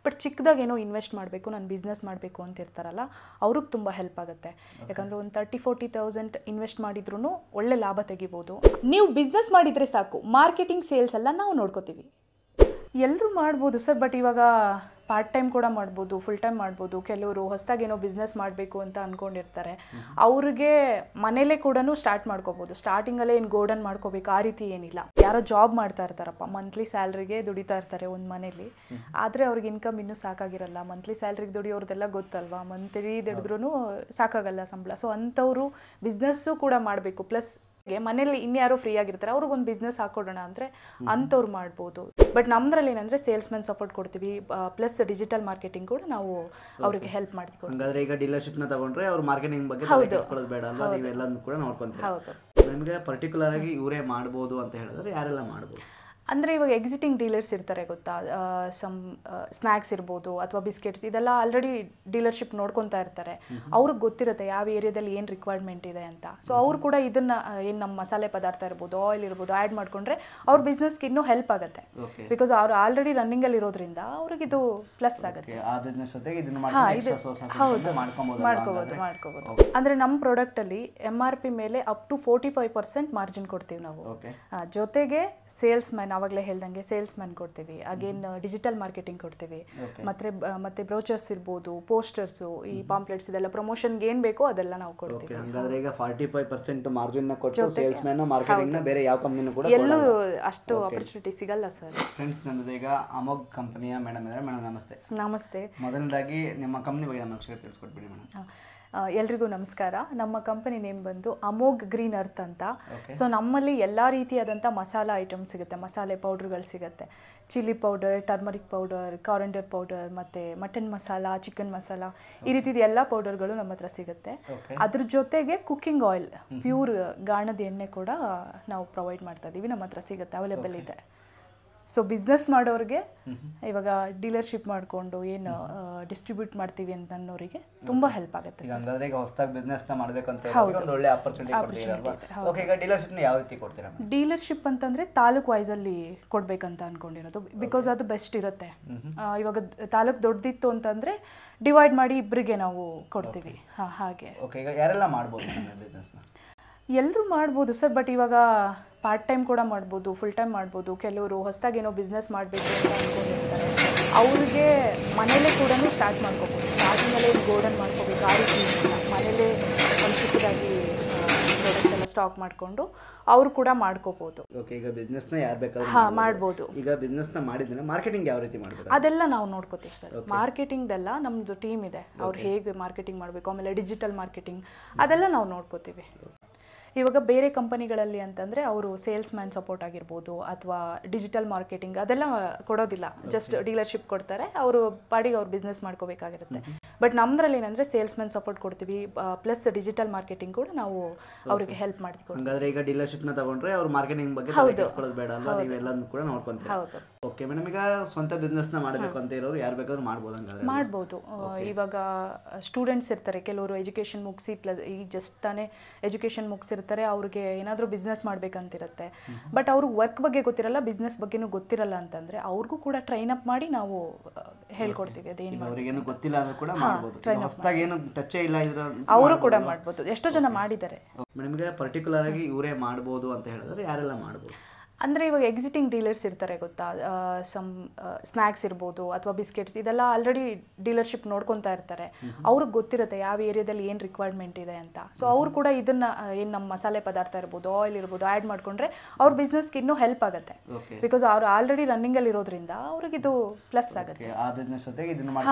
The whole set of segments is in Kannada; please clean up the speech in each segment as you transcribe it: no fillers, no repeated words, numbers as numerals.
ಬಟ್ ಚಿಕ್ಕದಾಗಿ ಏನೋ ಇನ್ವೆಸ್ಟ್ ಮಾಡಬೇಕು, ನಾನು ಬಿಸ್ನೆಸ್ ಮಾಡಬೇಕು ಅಂತ ಇರ್ತಾರಲ್ಲ, ಅವ್ರಿಗೆ ತುಂಬ ಹೆಲ್ಪ್ ಆಗುತ್ತೆ. ಯಾಕಂದರೆ ಒಂದು 30-40,000 ಇನ್ವೆಸ್ಟ್ ಮಾಡಿದ್ರೂ ಒಳ್ಳೆ ಲಾಭ ತೆಗಿಬೋದು. ನೀವು ಬಿಸ್ನೆಸ್ ಮಾಡಿದರೆ ಸಾಕು, ಮಾರ್ಕೆಟಿಂಗ್ ಸೇಲ್ಸ್ ಎಲ್ಲ ನಾವು ನೋಡ್ಕೋತೀವಿ. ಎಲ್ಲರೂ ಮಾಡ್ಬೋದು ಸರ್, ಬಟ್ ಇವಾಗ ಪಾರ್ಟ್ ಟೈಮ್ ಕೂಡ ಮಾಡ್ಬೋದು, ಫುಲ್ ಟೈಮ್ ಮಾಡ್ಬೋದು. ಕೆಲವರು ಹೊಸದಾಗಿ ಏನೋ ಬಿಸ್ನೆಸ್ ಮಾಡಬೇಕು ಅಂತ ಅಂದ್ಕೊಂಡಿರ್ತಾರೆ, ಅವ್ರಿಗೆ ಮನೇಲೇ ಕೂಡ ಸ್ಟಾರ್ಟ್ ಮಾಡ್ಕೋಬೋದು. ಸ್ಟಾರ್ಟಿಂಗಲ್ಲೇ ಏನು ಗೋಡನ್ ಮಾಡ್ಕೋಬೇಕು ಆ ರೀತಿ ಏನಿಲ್ಲ. ಯಾರೋ ಜಾಬ್ ಮಾಡ್ತಾ ಇರ್ತಾರಪ್ಪ, ಮಂತ್ಲಿ ಸ್ಯಾಲ್ರಿಗೆ ದುಡಿತಾ ಇರ್ತಾರೆ ಒಂದು ಮನೇಲಿ, ಆದರೆ ಅವ್ರಿಗೆ ಇನ್ಕಮ್ ಇನ್ನೂ ಸಾಕಾಗಿರಲ್ಲ. ಮಂತ್ಲಿ ಸ್ಯಾಲ್ರಿಗೆ ದುಡಿಯೋರ್ದೆಲ್ಲ ಗೊತ್ತಲ್ವಾ, ಮಂತ್ಲಿ ದುಡಿದ್ರೂ ಸಾಕಾಗಲ್ಲ ಸಂಬಳ. ಸೊ ಅಂಥವರು ಬಿಸ್ನೆಸ್ಸು ಕೂಡ ಮಾಡಬೇಕು. ಪ್ಲಸ್ ಮನೇಲಿ ಇನ್ಯಾರೋ ಫ್ರೀ ಆಗಿರ್ತಾರೆ, ಅವ್ರಿಗೊಂದು ಬಿಸ್ನೆಸ್ ಹಾಕೊಡೋಣ ಅಂದರೆ ಅಂಥವ್ರು ಮಾಡ್ಬೋದು. ಬಟ್ ನಮ್ಮದ್ರಲ್ಲಿ ಏನಂದರೆ ಸೇಲ್ಸ್ಮನ್ ಸಪೋರ್ಟ್ ಕೊಡ್ತೀವಿ, ಪ್ಲಸ್ ಡಿಜಿಟಲ್ ಮಾರ್ಕೆಟಿಂಗ್ ಕೂಡ ನಾವು ಅವರಿಗೆ ಹೆಲ್ಪ್ ಮಾಡ್ತೀವಿ. ಹಾಗಾದ್ರೆ ಈಗ ಡೀಲರ್ಶಿಪ್ನ ತಗೊಂಡ್ರೆ ಅವ್ರು ಮಾರ್ಕೆಟಿಂಗ್ ಬಗ್ಗೆ ತಿಳಿಸ್ಕೊಳ್ಳೋದು ಬೇಡ ಅಲ್ವಾ, ನೀವೆಲ್ಲನೂ ಕೂಡ ನೋಡ್ಕೊಂತೀವಿ. ಹೌದು. ನಿಮಗೆ ಪರ್ಟಿಕ್ಯುಲರ್ ಆಗಿ ಇವರೇ ಮಾಡ್ಬೋದು ಅಂತ ಹೇಳಿದ್ರೆ ಯಾರೆಲ್ಲ ಮಾಡ್ಬೋದು? ಅಂದರೆ ಇವಾಗ ಎಕ್ಸಿಟಿಂಗ್ ಡೀಲರ್ಸ್ ಇರ್ತಾರೆ ಗೊತ್ತಾ, ಸಮ್ ಸ್ನ್ಯಾಕ್ಸ್ ಇರ್ಬೋದು ಅಥವಾ ಬಿಸ್ಕೆಟ್ಸ್, ಇದೆಲ್ಲ ಆಲ್ರೆಡಿ ಡೀಲರ್ಶಿಪ್ ನೋಡ್ಕೊತಾ ಇರ್ತಾರೆ. ಅವ್ರಿಗೆ ಗೊತ್ತಿರುತ್ತೆ ಯಾವ ಏರಿಯಾದಲ್ಲಿ ಏನು ರಿಕ್ವೈರ್ಮೆಂಟ್ ಇದೆ ಅಂತ. ಸೊ ಅವ್ರು ಕೂಡ ಇದನ್ನು ಏನು ನಮ್ಮ ಮಸಾಲೆ ಪದಾರ್ಥ ಇರ್ಬೋದು, ಆಯಿಲ್ ಇರ್ಬೋದು ಆ್ಯಡ್ ಮಾಡ್ಕೊಂಡ್ರೆ ಅವ್ರ ಬಿಸ್ನೆಸ್ಗೆ ಇನ್ನೂ ಹೆಲ್ಪ್ ಆಗುತ್ತೆ. ಬಿಕಾಸ್ ಅವ್ರು ಆಲ್ರೆಡಿ ರನ್ನಿಂಗಲ್ಲಿ ಇರೋದ್ರಿಂದ ಅವ್ರಿಗೆ ಇದು ಪ್ಲಸ್ ಆಗುತ್ತೆ. ಮಾಡ್ಕೋಬೋದು. ಅಂದರೆ ನಮ್ಮ ಪ್ರಾಡಕ್ಟಲ್ಲಿ MRP ಮೇಲೆ ಅಪ್ ಟು 45% ಮಾರ್ಜಿನ್ ಕೊಡ್ತೀವಿ ನಾವು. ಜೊತೆಗೆ ಸೇಲ್ಸ್ ಮ್ಯಾನ್, ಆವಾಗಲೇ ಹೇಳ್ದಂಗೆ ಸೇಲ್ಸ್ ಮ್ಯಾನ್ ಕೊಡ್ತೀವಿ. ಅಗೇನ್ ಡಿಜಿಟಲ್ ಮಾರ್ಕೆಟಿಂಗ್ ಕೊಡ್ತೀವಿ. ಮತ್ತೆ ಬ್ರೋಚರ್ಸ್ ಇರ್ಬೋದು, ಪೋಸ್ಟರ್ಸು, ಈ ಪಾಂಪ್ಲೆಟ್ಸ್, ಇದೆಲ್ಲ ಪ್ರಮೋಷನ್ಗೆ ಏನು ಬೇಕೋ ಅದೆಲ್ಲ ನಾವು ಕೊಡ್ತೀವಿ. ಹಾಗಾದ್ರೆ ಈಗ 45% ಮಾರ್ಜಿನ್ ಕೊಟ್ಟು ಸೇಲ್ಸ್ ಮ್ಯಾನ್ ಮಾರ್ಕೆಟಿಂಗ್ ಬೇರೆ ಯಾವ ಕಂಪನಿನೂ ಕೂಡ ಎಲ್ಲೂ ಅಷ್ಟು ಆಪರ್ಚುನಿಟಿ ಸಿಗಲ್ಲ ಸರ್. ಫ್ರೆಂಡ್ಸ್, ನಮ್ಮದು ಈಗ ಅಮೋಘ್ ಕಂಪನಿಯ ಮೇಡಮ್ ಇದ್ದಾರೆ. ಮೇಡಮ್ ನಮಸ್ತೆ. ನಮಸ್ತೆ. ಮೊದಲನೇದಾಗಿ ನಿಮ್ಮ ಕಂಪನಿ ಬಗ್ಗೆ ನಮಗೆ ತಿಳಿಸ್ಕೊಟ್ಬಿಡಿ ಮೇಡಮ್. ಎಲ್ರಿಗೂ ನಮಸ್ಕಾರ. ನಮ್ಮ ಕಂಪನಿ ನೇಮ್ ಬಂದು ಅಮೋಘ್ ಗ್ರೀನ್ ಅರ್ತ್ ಅಂತ. ಸೊ ನಮ್ಮಲ್ಲಿ ಎಲ್ಲ ರೀತಿಯಾದಂಥ ಮಸಾಲ ಐಟಮ್ಸ್ ಸಿಗುತ್ತೆ, ಮಸಾಲೆ ಪೌಡ್ರ್ಗಳು ಸಿಗುತ್ತೆ. Chilli powder, turmeric powder, coriander powder, ಮತ್ತು ಮಟನ್ ಮಸಾಲ, ಚಿಕನ್ ಮಸಾಲ, ಈ ರೀತಿದು ಎಲ್ಲ ಪೌಡರ್ಗಳು ನಮ್ಮ ಹತ್ರ ಸಿಗುತ್ತೆ. ಅದ್ರ ಜೊತೆಗೆ ಕುಕ್ಕಿಂಗ್ ಆಯಿಲ್, ಪ್ಯೂರ್ ಗಾಣದ ಎಣ್ಣೆ ಕೂಡ ನಾವು ಪ್ರೊವೈಡ್ ಮಾಡ್ತಾ ಇದ್ದೀವಿ, ನಮ್ಮ ಹತ್ರ ಸಿಗುತ್ತೆ, ಅವೈಲೇಬಲ್ ಇದೆ. ಸೊ ಬಿಸ್ನೆಸ್ ಮಾಡೋರಿಗೆ, ಇವಾಗ ಡೀಲರ್ಶಿಪ್ ಮಾಡಿಕೊಂಡು ಏನು ಡಿಸ್ಟ್ರಿಬ್ಯೂಟ್ ಮಾಡ್ತೀವಿ ಅಂತ ಅನ್ನೋರಿಗೆ ತುಂಬ ಹೆಲ್ಪ್ ಆಗುತ್ತೆ. ಈಗ ಹೊಸದಾಗಿ ಬಿಸ್ನೆಸ್ ಮಾಡಬೇಕು ಅಂತ ಒಂದು ಒಳ್ಳೆ ಆಪರ್ಚುನಿಟಿ. ಈಗ ಡೀಲರ್ಶಿಪ್ನ ಯಾವ ರೀತಿ ಕೊಡ್ತೀರಾ? ಡೀಲರ್ಶಿಪ್ ಅಂತಂದರೆ ತಾಲೂಕು ವೈಸಲ್ಲಿ ಕೊಡಬೇಕಂತ ಅಂದ್ಕೊಂಡಿರೋದು, ಬಿಕಾಸ್ ಅದು ಬೆಸ್ಟ್ ಇರುತ್ತೆ. ಇವಾಗ ತಾಲೂಕು ದೊಡ್ಡದಿತ್ತು ಅಂತಂದರೆ ಡಿವೈಡ್ ಮಾಡಿ ಇಬ್ಬರಿಗೆ ನಾವು ಕೊಡ್ತೀವಿ. ಹಾಗೆ. ಈಗ ಯಾರೆಲ್ಲ ಮಾಡ್ಬೋದು ಬಿಸ್ನೆಸ್ನ? ಎಲ್ಲರೂ ಮಾಡ್ಬೋದು ಸರ್, ಬಟ್ ಇವಾಗ ಪಾರ್ಟ್ ಟೈಮ್ ಕೂಡ ಮಾಡ್ಬೋದು, ಫುಲ್ ಟೈಮ್ ಮಾಡ್ಬೋದು. ಕೆಲವರು ಹೊಸದಾಗಿ ಏನೋ ಬಿಸ್ನೆಸ್ ಮಾಡಬೇಕು ಅಂತ ಅಂದ್ಕೊಂಡಿರ್ತಾರೆ, ಅವ್ರಿಗೆ ಮನೇಲೇ ಕೂಡ ಸ್ಟಾರ್ಟ್ ಮಾಡ್ಕೋಬೋದು. ಸ್ಟಾರ್ಟಿಂಗಲ್ಲೇ ಗೋಡನ್ ಮಾಡ್ಕೋಬೇಕು ಆ ರೀತಿ ಇಲ್ಲ, ಮನೇಲೇ ಒಂದು ಚಿಕ್ಕದಾಗಿ ಪ್ರಾಡಕ್ಟ್ ಎಲ್ಲ ಸ್ಟಾಕ್ ಮಾಡಿಕೊಂಡು ಅವರು ಕೂಡ ಮಾಡ್ಕೋಬೋದು. ಈಗ ಬಿಸ್ನೆಸ್ನ ಯಾರು ಬೇಕಾದ್ರೂ ಮಾಡ್ಬೋದು. ಈಗ ಬಿಸ್ನೆಸ್ನ ಮಾಡಿದ್ರೆ ಮಾರ್ಕೆಟಿಂಗ್ ಯಾವ ರೀತಿ ಮಾಡಬೇಕು ಅದೆಲ್ಲ ನಾವು ನೋಡ್ಕೋತೀವಿ ಸರ್. ಮಾರ್ಕೆಟಿಂಗ್ದೆಲ್ಲ ನಮ್ಮದು ಟೀಮ್ ಇದೆ, ಅವ್ರು ಹೇಗೆ ಮಾರ್ಕೆಟಿಂಗ್ ಮಾಡಬೇಕು, ಆಮೇಲೆ ಡಿಜಿಟಲ್ ಮಾರ್ಕೆಟಿಂಗ್ ಅದೆಲ್ಲ ನಾವು ನೋಡ್ಕೋತೀವಿ. ಇವಾಗ ಬೇರೆ ಕಂಪನಿಗಳಲ್ಲಿ ಅಂತಂದರೆ ಅವರು ಸೇಲ್ಸ್ ಮ್ಯಾನ್ ಸಪೋರ್ಟ್ ಆಗಿರ್ಬೋದು ಅಥವಾ ಡಿಜಿಟಲ್ ಮಾರ್ಕೆಟಿಂಗ್ ಅದೆಲ್ಲ ಕೊಡೋದಿಲ್ಲ, ಜಸ್ಟ್ ಡೀಲರ್ಶಿಪ್ ಕೊಡ್ತಾರೆ, ಅವರು ಪಾಡಿಗೆ ಅವ್ರು ಬಿಸ್ನೆಸ್ ಮಾಡ್ಕೋಬೇಕಾಗಿರುತ್ತೆ. ಬಟ್ ನಮ್ಮದ್ರಲ್ಲಿ ಏನಂದರೆ ಸೇಲ್ಸ್ ಮ್ಯಾನ್ ಸಪೋರ್ಟ್ ಕೊಡ್ತೀವಿ, ಪ್ಲಸ್ ಡಿಜಿಟಲ್ ಮಾರ್ಕೆಟಿಂಗ್ ಕೂಡ ನಾವು ಅವರಿಗೆ ಹೆಲ್ಪ್ ಮಾಡ್ತೀವಿ. ಹಾಗಾದ್ರೆ ಈಗ ಡೀಲರ್ಶಿಪ್ನ ತಗೊಂಡ್ರೆ ಅವ್ರು ಮಾರ್ಕೆಟಿಂಗ್ ಬಗ್ಗೆ ತಿಳಿಸ್ಕೊಳ್ಳೋದು ಬೇಡ ಅಲ್ವಾ, ನೀವೆಲ್ಲನೂ ಕೂಡ ನೋಡ್ಕೊಂತೀವಿ. ಹೌದು. ಓಕೆ ಮೇಡಮ್, ಈಗ ಸ್ವಂತ ಬಿಸ್ನೆಸ್ನ ಮಾಡಬೇಕು ಅಂತ ಇರೋರು ಯಾರು ಬೇಕಾದ್ರೂ ಮಾಡ್ಬೋದು? ಹಂಗಾದ್ರೆ ಮಾಡ್ಬೋದು. ಇವಾಗ ಸ್ಟೂಡೆಂಟ್ಸ್ ಇರ್ತಾರೆ, ಕೆಲವರು ಎಜುಕೇಷನ್ ಮುಗಿಸಿ ಪ್ಲಸ್ ಈಗ ಜಸ್ಟ್ ತಾನೇ ಎಜುಕೇಷನ್ ಮುಗಿಸಿರ್ತಾರೆ, ಅವ್ರಿಗೆ ಏನಾದರೂ ಬಿಸ್ನೆಸ್ ಮಾಡಬೇಕಂತಿರುತ್ತೆ, ಬಟ್ ಅವ್ರಿಗೆ ವರ್ಕ್ ಬಗ್ಗೆ ಗೊತ್ತಿರಲ್ಲ, ಬಿಸ್ನೆಸ್ ಬಗ್ಗೆನೂ ಗೊತ್ತಿರಲ್ಲ ಅಂತಂದರೆ ಅವ್ರಿಗೂ ಕೂಡ ಟ್ರೈನ್ ಅಪ್ ಮಾಡಿ ನಾವು ಹೇಳ್ಕೊಡ್ತೀವಿ. ಅದೇನು ಅವರಿಗೇನು ಗೊತ್ತಿಲ್ಲ ಅಂದ್ರೂ ಕೂಡ ಮಾಡ್ಬೋದು, ಹೊಸದಾಗಿ ಏನು ಟಚ್ ಇಲ್ಲ ಇದ್ರ ಅವರು ಕೂಡ ಮಾಡ್ಬೋದು. ಎಷ್ಟೋ ಜನ ಮಾಡಿದ್ದಾರೆ. ನಿಮಗೆ ಪರ್ಟಿಕ್ಯುಲರ್ ಆಗಿ ಇವರೇ ಮಾಡ್ಬೋದು ಅಂತ ಹೇಳಿದ್ರೆ ಯಾರೆಲ್ಲ ಮಾಡ್ಬೋದು? ಅಂದರೆ ಇವಾಗ ಎಕ್ಸಿಟಿಂಗ್ ಡೀಲರ್ಸ್ ಇರ್ತಾರೆ ಗೊತ್ತಾ, ಸಮ್ ಸ್ನ್ಯಾಕ್ಸ್ ಇರ್ಬೋದು ಅಥವಾ ಬಿಸ್ಕೆಟ್ಸ್, ಇದೆಲ್ಲ ಆಲ್ರೆಡಿ ಡೀಲರ್ಶಿಪ್ ನೋಡ್ಕೊತಾ ಇರ್ತಾರೆ, ಅವ್ರಿಗೆ ಗೊತ್ತಿರುತ್ತೆ ಯಾವ ಏರಿಯಾದಲ್ಲಿ ಏನು ರಿಕ್ವೈರ್ಮೆಂಟ್ ಇದೆ ಅಂತ. ಸೊ ಅವ್ರು ಕೂಡ ಇದನ್ನು ಏನು ನಮ್ಮ ಮಸಾಲೆ ಪದಾರ್ಥ ಇರ್ಬೋದು, ಆಯಿಲ್ ಇರ್ಬೋದು ಆ್ಯಡ್ ಮಾಡ್ಕೊಂಡ್ರೆ ಅವ್ರ ಬಿಸ್ನೆಸ್ಗೆ ಇನ್ನೂ ಹೆಲ್ಪ್ ಆಗುತ್ತೆ. ಬಿಕಾಸ್ ಅವ್ರು ಆಲ್ರೆಡಿ ರನ್ನಿಂಗಲ್ಲಿ ಇರೋದ್ರಿಂದ ಅವ್ರಿಗೆ ಇದು ಪ್ಲಸ್ ಆಗುತ್ತೆ.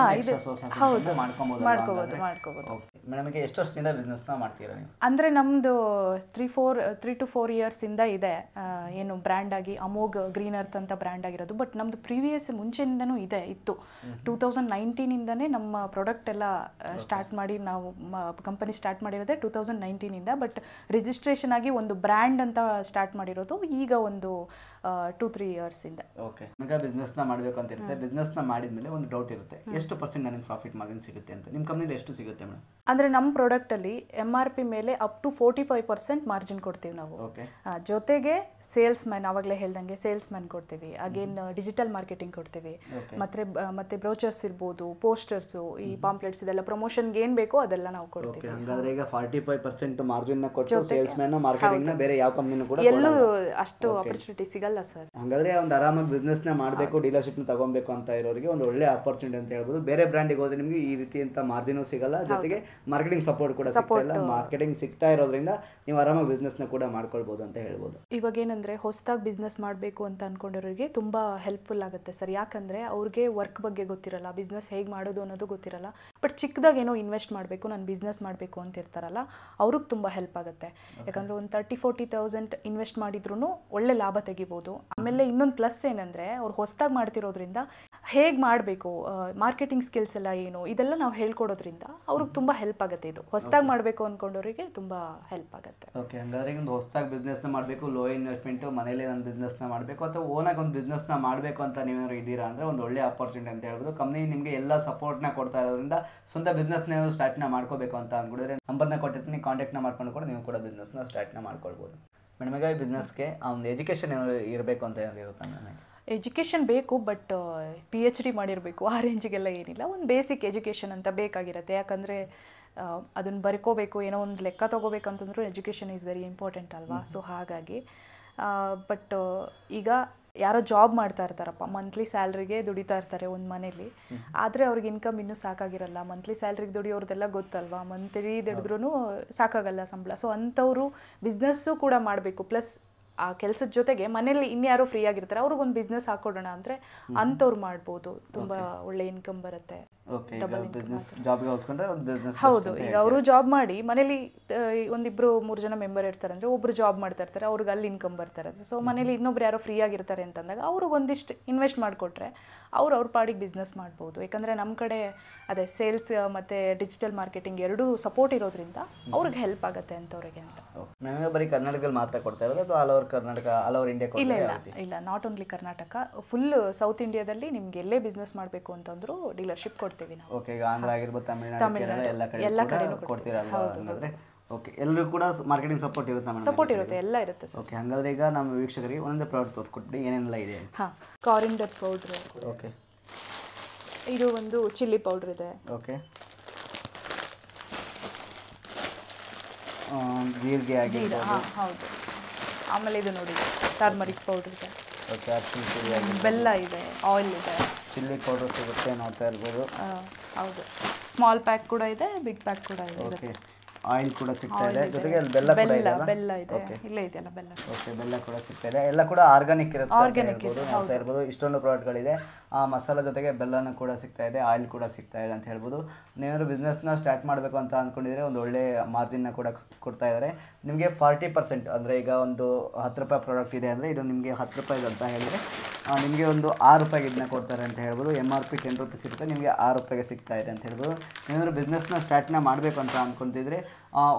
ಮಾಡ್ಕೋಬೋದು. ಮೇಡಮ್, ಎಷ್ಟು ವರ್ಷದಿಂದ ಬಿಸ್ನೆಸ್ನ ಮಾಡ್ತೀರಾ ನೀವು? ಅಂದರೆ ನಮ್ಮದು 3 to 4 ಇಯರ್ಸಿಂದ ಇದೆ ಏನು ಬ್ರ್ಯಾಂಡ್ ಆಗಿ ಅಮೋಘ್ ಗ್ರೀನ್ ಅರ್ತ್ ಅಂತ ಬ್ರ್ಯಾಂಡ್ ಆಗಿರೋದು. ಬಟ್ ನಮ್ಮದು ಪ್ರೀವಿಯಸ್ ಮುಂಚೆಯಿಂದನೂ ಇತ್ತು. 2019ಇಂದನೇ ನಮ್ಮ ಪ್ರಾಡಕ್ಟ್ ಎಲ್ಲ ಸ್ಟಾರ್ಟ್ ಮಾಡಿ ನಾವು ಕಂಪನಿ ಸ್ಟಾರ್ಟ್ ಮಾಡಿರೋದೇ 2019ಇಂದ. ಬಟ್ ರಿಜಿಸ್ಟ್ರೇಷನ್ ಆಗಿ ಒಂದು ಬ್ರ್ಯಾಂಡ್ ಅಂತ ಸ್ಟಾರ್ಟ್ ಮಾಡಿರೋದು ಈಗ ಒಂದು 2-3 ಇಯರ್ಸಿಂದ. ಓಕೆ, ಈಗ ಬಿಸ್ನೆಸ್ನ ಮಾಡಬೇಕು ಅಂತ ಇರುತ್ತೆ. ಬಿಸ್ನೆಸ್ನ ಮಾಡಿದ್ಮೇಲೆ ಒಂದು ಡೌಟ್ ಇರುತ್ತೆ, ಎಷ್ಟು ಪರ್ಸೆಂಟ್ ನನಗೆ ಪ್ರಾಫಿಟ್ ಮಾರ್ಜಿನ್ ಸಿಗುತ್ತೆ ಅಂತ. ನಿಮ್ಮ ಕಂಪ್ನಿಲಿ ಎಷ್ಟು ಸಿಗುತ್ತೆ ಮೇಡಮ್? ಅಂದರೆ ನಮ್ಮ ಪ್ರಾಡಕ್ಟಲ್ಲಿ MRP ಮೇಲೆ ಅಪ್ ಟು 45% ಮಾರ್ಜಿನ್ ಕೊಡ್ತೀವಿ ನಾವು. ಓಕೆ, ಜೊತೆಗೆ ಸೇಲ್ಸ್ ಮ್ಯಾನ್, ಆವಾಗಲೇ ಹೇಳ್ದಂಗೆ ಸೇಲ್ಸ್ ಮ್ಯಾನ್ ಕೊಡ್ತೀವಿ. ಅಗೇನ್ ಡಿಜಿಟಲ್ ಮಾರ್ಕೆಟಿಂಗ್ ಕೊಡ್ತೀವಿ. ಮತ್ತೆ ಬ್ರೋಚರ್ಸ್ ಇರ್ಬೋದು, ಪೋಸ್ಟರ್ಸು, ಈ ಪಾಂಪ್ಲೆಟ್ಸ್, ಇದೆಲ್ಲ ಪ್ರಮೋಷನ್ಗೆ ಏನು ಬೇಕೋ ಅದೆಲ್ಲ ನಾವು ಕೊಡ್ತೀವಿ. ಹಾಗಾದ್ರೆ ಈಗ 45% ಮಾರ್ಜಿನ್ ಕೊಟ್ಟು ಸೇಲ್ಸ್ ಮ್ಯಾನ್ ಮಾರ್ಕೆಟಿಂಗ್ ನ ಬೇರೆ ಯಾವ ಕಂಪ್ನಿನೂ ಕೂಡ ಎಲ್ಲೂ ಅಷ್ಟು ಆಪರ್ಚುನಿಟಿ ಸಿಗಲ್ಲ ಸರ್. ಹಾಗಾದ್ರೆ ಒಂದು ಆರಾಮಾಗಿ ಬಿಸ್ನೆಸ್ ನ ಮಾಡಬೇಕು, ಡೀಲರ್ಶಿಪ್ ನ ತಗೊಬೇಕು ಅಂತ ಇರೋರಿಗೆ ಒಂದು ಒಳ್ಳೆ ಆಪರ್ಚುನಿಟಿ ಅಂತ ಹೇಳ್ಬೋದು. ಬೇರೆ ಬ್ರ್ಯಾಂಡಿಗೆ ಹೋದ್ರೆ ನಿಮಗೆ ಈ ರೀತಿ ಅಂತ ಮಾರ್ಜಿನ್ ಸಿಗಲ್ಲ, ಜೊತೆಗೆ ಮಾರ್ಕೆಟಿಂಗ್ ಸಪೋರ್ಟ್ ಕೂಡ ಸಿಗ್ತಾ ಇಲ್ಲ. ಮಾರ್ಕೆಟಿಂಗ್ ಸಿಗ್ತಾ ಇರೋದ್ರಿಂದ ನೀವು ಆರಾಮಾಗಿ ಬಿಸ್ನೆಸ್ ನ ಕೂಡ ಮಾಡ್ಕೊಳ್ಬಹುದು ಅಂತ ಹೇಳ್ಬೋದು. ಇವಾಗ ಏನಂದ್ರೆ ಹೊಸದಾಗಿ ಬಿಸ್ನೆಸ್ ಮಾಡಬೇಕು ಅಂತ ಅನ್ಕೊಂಡಿರೋರಿಗೆ ತುಂಬಾ ಹೆಲ್ಪ್ಫುಲ್ ಆಗುತ್ತೆ ಸರ್. ಯಾಕಂದ್ರೆ ಅವ್ರಿಗೆ ವರ್ಕ್ ಬಗ್ಗೆ ಗೊತ್ತಿರಲ್ಲ, ಬಿಸ್ನೆಸ್ ಹೇಗೆ ಮಾಡೋದು ಅನ್ನೋದು ಗೊತ್ತಿರಲ್ಲ. ಬಟ್ ಚಿಕ್ಕದಾಗ ಏನೋ ಇನ್ವೆಸ್ಟ್ ಮಾಡಬೇಕು, ನಾನು ಬಿಸ್ನೆಸ್ ಮಾಡಬೇಕು ಅಂತ ಇರ್ತಾರಲ್ಲ, ಅವ್ರಿಗೆ ತುಂಬ ಹೆಲ್ಪ್ ಆಗುತ್ತೆ. ಯಾಕಂದರೆ ಒಂದು 30-40,000 ಇನ್ವೆಸ್ಟ್ ಮಾಡಿದ್ರೂ ಒಳ್ಳೆ ಲಾಭ ತೆಗಿಬೋದು. ಆಮೇಲೆ ಇನ್ನೊಂದು ಪ್ಲಸ್ ಏನಂದರೆ, ಅವ್ರು ಹೊಸದಾಗಿ ಮಾಡ್ತಿರೋದ್ರಿಂದ ಹೇಗೆ ಮಾಡಬೇಕು, ಮಾರ್ಕೆಟಿಂಗ್ ಸ್ಕಿಲ್ಸ್ ಎಲ್ಲ ಏನು, ಇದೆಲ್ಲ ನಾವು ಹೇಳ್ಕೊಡೋದ್ರಿಂದ ಅವ್ರಿಗೆ ತುಂಬ ಹೆಲ್ಪ್ ಆಗುತ್ತೆ. ಇದು ಹೊಸದಾಗಿ ಮಾಡಬೇಕು ಅಂದ್ಕೊಂಡವರಿಗೆ ತುಂಬ ಹೆಲ್ಪ್ ಆಗುತ್ತೆ. ಓಕೆ, ಹಂಗಾದ್ರೆ ಒಂದು ಹೊಸದಾಗಿ ಬಿಸ್ನೆಸ್ನ ಮಾಡಬೇಕು, ಲೋ ಇನ್ವೆಸ್ಟ್ಮೆಂಟು, ಮನೇಲಿ ನಾನು ಬಿಸ್ನೆಸ್ನ ಮಾಡಬೇಕು ಅಥವಾ ಓನಾಗಿ ಒಂದು ಬಿಸ್ನೆಸ್ನ ಮಾಡಬೇಕು ಅಂತ ನೀವೇನಾದ್ರು ಇದ್ದೀರಾ ಅಂದರೆ ಒಂದು ಒಳ್ಳೆ ಆಪರ್ಚುನಿಟಿ ಅಂತ ಹೇಳ್ಬೋದು. ಕಂಪ್ನಿ ನಿಮಗೆ ಎಲ್ಲ ಸಪೋರ್ಟ್ನ ಕೊಡ್ತಾ ಇರೋದ್ರಿಂದ ಸ್ವಂತ ಬಿಸ್ನೆಸ್ನ ಸ್ಟಾರ್ಟ್ನ ಮಾಡ್ಕೋಬೇಕು ಅಂತ ಅಂದ್ಕೊಂಡಿದ್ರೆ ನಂಬರ್ನ ಕೊಟ್ಟಿರ್ತೀನಿ, ಕಾಂಟ್ಯಾಕ್ಟ್ನ ಮಾಡ್ಕೊಂಡು ಕೂಡ ನೀವು ಕೂಡ ಬಿಸ್ನೆಸ್ನ ಸ್ಟಾರ್ಟ್ನ ಮಾಡ್ಕೊಳ್ಬೋದು. ಮೇಡಮ್, ಈಗ ಈ ಬಿಸ್ನೆಸ್ಗೆ ಒಂದು ಎಜುಕೇಷನ್ ಏನಾದ್ರು ಇರಬೇಕು ಅಂತ ಏನಾದ್ರು ಇರುತ್ತೆ ನನಗೆ? ಎಜುಕೇಷನ್ ಬೇಕು, ಬಟ್ PhD ಮಾಡಿರಬೇಕು, ಆ ರೇಂಜಿಗೆಲ್ಲ ಏನಿಲ್ಲ. ಒಂದು ಬೇಸಿಕ್ ಎಜುಕೇಷನ್ ಅಂತ ಬೇಕಾಗಿರುತ್ತೆ. ಯಾಕಂದರೆ ಅದನ್ನು ಬರ್ಕೋಬೇಕು, ಏನೋ ಒಂದು ಲೆಕ್ಕ ತೊಗೋಬೇಕಂತಂದ್ರೂ ಎಜುಕೇಷನ್ ಈಸ್ ವೆರಿ ಇಂಪಾರ್ಟೆಂಟ್ ಅಲ್ವಾ. ಸೊ ಹಾಗಾಗಿ ಬಟ್ ಈಗ ಯಾರೋ ಜಾಬ್ ಮಾಡ್ತಾ ಇರ್ತಾರಪ್ಪ, ಮಂತ್ಲಿ ಸ್ಯಾಲ್ರಿಗೆ ದುಡಿತಾ ಇರ್ತಾರೆ ಒಂದು ಮನೇಲಿ, ಆದರೆ ಅವ್ರಿಗೆ ಇನ್ಕಮ್ ಇನ್ನೂ ಸಾಕಾಗಿರಲ್ಲ. ಮಂತ್ಲಿ ಸ್ಯಾಲ್ರಿಗೆ ದುಡಿಯೋರ್ದೆಲ್ಲ ಗೊತ್ತಲ್ವಾ, ಮಂತ್ಲಿ ದುಡಿದ್ರೂ ಸಾಕಾಗಲ್ಲ ಸಂಬಳ. ಸೊ ಅಂಥವರು ಬಿಸ್ನೆಸ್ಸು ಕೂಡ ಮಾಡಬೇಕು. ಪ್ಲಸ್ ಆ ಕೆಲಸದ ಜೊತೆಗೆ ಮನೇಲಿ ಇನ್ಯಾರೋ ಫ್ರೀ ಆಗಿರ್ತಾರೆ, ಅವ್ರಿಗೊಂದು ಬಿಸ್ನೆಸ್ ಹಾಕೊಡೋಣ ಅಂದರೆ ಅಂಥವ್ರು ಮಾಡ್ಬೋದು. ತುಂಬ ಒಳ್ಳೆ ಇನ್ಕಮ್ ಬರುತ್ತೆ. ಹೌದು, ಈಗ ಅವರು ಜಾಬ್ ಮಾಡಿ ಮನೇಲಿ ಒಂದಿಬ್ರು 3 ಜನ ಮೆಂಬರ್ ಇರ್ತಾರೆ ಅಂದರೆ ಒಬ್ರು ಜಾಬ್ ಮಾಡ್ತಾ ಇರ್ತಾರೆ, ಅವ್ರಿಗೆ ಅಲ್ಲಿ ಇನ್ಕಮ್ ಬರ್ತಾ ಇರುತ್ತೆ. ಸೊ ಮನೇಲಿ ಇನ್ನೊಬ್ರು ಯಾರೋ ಫ್ರೀ ಆಗಿರ್ತಾರೆ ಅಂತಂದಾಗ ಅವ್ರಿಗೆ ಒಂದಿಷ್ಟು ಇನ್ವೆಸ್ಟ್ ಮಾಡಿಕೊಟ್ರೆ ಅವ್ರ ಪಾಡಿಗೆ ಬಿಸ್ನೆಸ್ ಮಾಡ್ಬೋದು. ಯಾಕಂದರೆ ನಮ್ಮ ಕಡೆ ಅದೇ ಸೇಲ್ಸ್ ಮತ್ತು ಡಿಜಿಟಲ್ ಮಾರ್ಕೆಟಿಂಗ್ ಎರಡೂ ಸಪೋರ್ಟ್ ಇರೋದ್ರಿಂದ ಅವ್ರಿಗೆ ಹೆಲ್ಪ್ ಆಗುತ್ತೆ ಅಂಥವ್ರಿಗೆ ಅಂತ. ನಮಗೆ ಬರೀ ಕರ್ನಾಟಕದಲ್ಲಿ ಮಾತ್ರ ಕೊಡ್ತಾ ಇರೋದು ಅಥವಾ all over Karnataka, all over India? ಇಲ್ಲ, not only Karnataka, full south ಇಂಡಿಯಾದಲ್ಲಿ ನಿಮ್ಗೆ ಎಲ್ಲೇ ಬಿಸ್ನೆಸ್ ಮಾಡಬೇಕು ಅಂತಂದ್ರೂ ಡೀಲರ್ಶಿಪ್ ಕೊಡ್ತೀವಿ ನಾವು. ಓಕೆ, ಈಗ ಆಂಧ್ರ ಆಗಿರ್ಬೋದು, ತಮಿಳುನಾಡು, ಎಲ್ಲ ಕಡೆ ಕೊಡ್ತೀರಲ್ವಾ? ಹಾಗಾದ್ರೆ ಓಕೆ, ಎಲ್ಲರೂ ಕೂಡ ಮಾರ್ಕೆಟಿಂಗ್ ಸಪೋರ್ಟ್ ಇರುತ್ತೆ? ಸಪೋರ್ಟ್ ಇರುತ್ತೆ, ಎಲ್ಲ ಇರುತ್ತೆ. ಓಕೆ, ಹಾಗಾದ್ರೆ ಈಗ ನಮ್ಮ ವೀಕ್ಷಕರಿಗೆ ಒಂದೊಂದೇ ಪ್ರಾಡಕ್ಟ್ ತೋರಿಸ್ಕೊಟ್ಬಿಡಿ, ಏನೆಲ್ಲ ಇದೆ? ಹಾಂ, ಕಾರಿಂಡರ್ ಪೌಡ್ರ್. ಓಕೆ, ಇದು ಒಂದು ಚಿಲ್ಲಿ ಪೌಡ್ರ್ ಇದೆ. ಓಕೆ, ಜೀರಿಗೆ ಆಗಿರ್ಬೋದು. ಹಾಂ, ಹೌದು. ಆಮೇಲೆ ಇದು ನೋಡಿ, ಟರ್ಮರಿಕ್ ಪೌಡ್ರ್ ಇದೆ. ಓಕೆ, ಅರಿಶಿನ ಪುಡಿ, ಬೆಲ್ಲ ಇದೆ, ಆಯಿಲ್ ಇದೆ, ಚಿಲ್ಲಿ ಪೌಡರ್ ಸಿಗುತ್ತೆ, ನೋಡ್ತಾ ಇರ್ಬೋದು. ಹೌದು, ಸ್ಮಾಲ್ ಪ್ಯಾಕ್ ಕೂಡ ಇದೆ, ಬಿಗ್ ಪ್ಯಾಕ್ ಕೂಡ ಇದೆ. ಓಕೆ, ಆಯಿಲ್ ಕೂಡ ಸಿಗ್ತಾ ಇದೆ, ಜೊತೆಗೆ ಅಲ್ಲಿ ಬೆಲ್ಲ ಕೂಡ ಇದೆ. ಬೆಲ್ಲ ಇದೆ, ಇಲ್ಲೇ ಇದೆಯಲ್ಲ ಬೆಲ್ಲ. ಓಕೆ, ಬೆಲ್ಲ ಕೂಡ ಸಿಗ್ತಾ ಇದೆ, ಎಲ್ಲ ಕೂಡ ಆರ್ಗಾನಿಕ್ ಇರುತ್ತೆ, ನೋಡ್ತಾ ಇರ್ಬೋದು. ಇಷ್ಟೊಂದು ಪ್ರಾಡಕ್ಟ್ಗಳಿದೆ. ಆ ಮಸಾಲ ಜೊತೆಗೆ ಬೆಲ್ಲನೂ ಕೂಡ ಸಿಗ್ತಾ ಇದೆ, ಆಯಿಲ್ ಕೂಡ ಸಿಗ್ತಾ ಇದೆ ಅಂತ ಹೇಳ್ಬೋದು. ನೀವೇನಾದ್ರು ಬಿಸ್ನೆಸ್ನ ಸ್ಟಾರ್ಟ್ ಮಾಡಬೇಕು ಅಂತ ಅಂದ್ಕೊಂಡಿದ್ರೆ ಒಂದು ಒಳ್ಳೆ ಮಾರ್ಜಿನ್ನ ಕೂಡ ಕೊಡ್ತಾ ಇದ್ದಾರೆ ನಿಮಗೆ. 40% ಅಂದರೆ ಈಗ ಒಂದು 10 ರೂಪಾಯಿ ಪ್ರಾಡಕ್ಟ್ ಇದೆ ಅಂದರೆ ಇದು ನಿಮಗೆ 10 ರೂಪಾಯಿದು ಅಂತ ಹೇಳಿದರೆ ನಿಮಗೆ ಒಂದು 6 ರೂಪಾಯಿಗೆ ಇದನ್ನ ಕೊಡ್ತಾರೆ ಅಂತ ಹೇಳ್ಬೋದು. MRP 10 ರೂಪೀಸ್ ಇರುತ್ತೆ, ನಿಮಗೆ 6 ರೂಪಾಯಿಗೆ ಸಿಗ್ತಾ ಇದೆ ಅಂತ ಹೇಳ್ಬೋದು. ನೀವೇನಾದ್ರು ಬಿಸ್ನೆಸ್ನ ಸ್ಟಾರ್ಟ್ನ ಮಾಡಬೇಕು ಅಂತ ಅಂದ್ಕೊತಿದ್ರೆ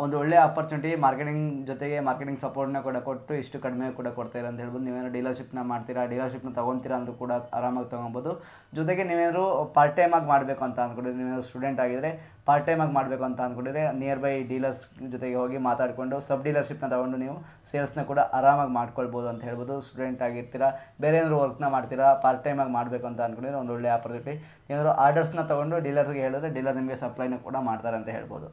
ಒಂದು ಒಳ್ಳೆ ಆಪರ್ಚುನಿಟಿ, ಮಾರ್ಕೆಟಿಂಗ್ ಜೊತೆಗೆ ಮಾರ್ಕೆಟಿಂಗ್ ಸಪೋರ್ಟ್ನ ಕೂಡ ಕೊಟ್ಟು ಇಷ್ಟು ಕಡಿಮೆ ಕೂಡ ಕೊಡ್ತಾರೆ ಅಂತ ಹೇಳ್ಬೋದು. ನೀವೇನಾದ್ರು ಡೀಲರ್ಶಿಪ್ನ ಮಾಡ್ತೀರಾ, ಡೀಲರ್ಶಿಪ್ನ ತೊಗೊತೀರಾ ಅಂದರೂ ಕೂಡ ಆರಾಮಾಗಿ ತೊಗೊಬೋದು. ಜೊತೆಗೆ ನೀವೇನಾದ್ರು ಪಾರ್ಟ್ ಟೈಮ್ ಆಗಿ ಮಾಡಬೇಕು ಅಂತ ಅಂದ್ಕೊಂಡಿದ್ರೆ, ನೀವೇನಾದ್ರು ಸ್ಟೂಡೆಂಟ್ ಆಗಿದ್ರೆ ಪಾರ್ಟ್ ಟೈಮ್ ಆಗಿ ಮಾಡಬೇಕು ಅಂತ ಅಂದ್ಕೊಂಡಿದ್ರೆ ನಿಯರ್ ಬೈ ಡೀಲರ್ಸ್ ಜೊತೆಗೆ ಹೋಗಿ ಮಾತಾಡಿಕೊಂಡು ಸಬ್ ಡೀಲರ್ಶಿಪ್ನ ತೊಗೊಂಡು ನೀವು ಸೇಲ್ಸ್ನ ಕೂಡ ಆರಾಮಾಗಿ ಮಾಡ್ಕೊಳ್ಬೋದು ಅಂತ ಹೇಳ್ಬೋದು. ಸ್ಟೂಡೆಂಟ್ ಆಗಿರ್ತೀರಾ, ಬೇರೆ ಏನಾದ್ರು ವರ್ಕ್ನ ಮಾಡ್ತೀರಾ, ಪಾರ್ಟ್ ಟೈಮ್ ಆಗಿ ಮಾಡಬೇಕು ಅಂತ ಅಂದ್ಕೊಂಡಿದ್ರೆ ಒಂದು ಒಳ್ಳೆ ಆಪರ್ಚುನಿಟಿ. ಏನಾದ್ರು ಆರ್ಡರ್ಸ್ನ ತೊಗೊಂಡು ಡೀಲರ್ಸ್ಗೆ ಹೇಳಿದ್ರೆ ಡೀಲರ್ ನಿಮಗೆ ಸಪ್ಲೈನ ಕೂಡ ಮಾಡ್ತಾರೆ ಅಂತ ಹೇಳ್ಬೋದು.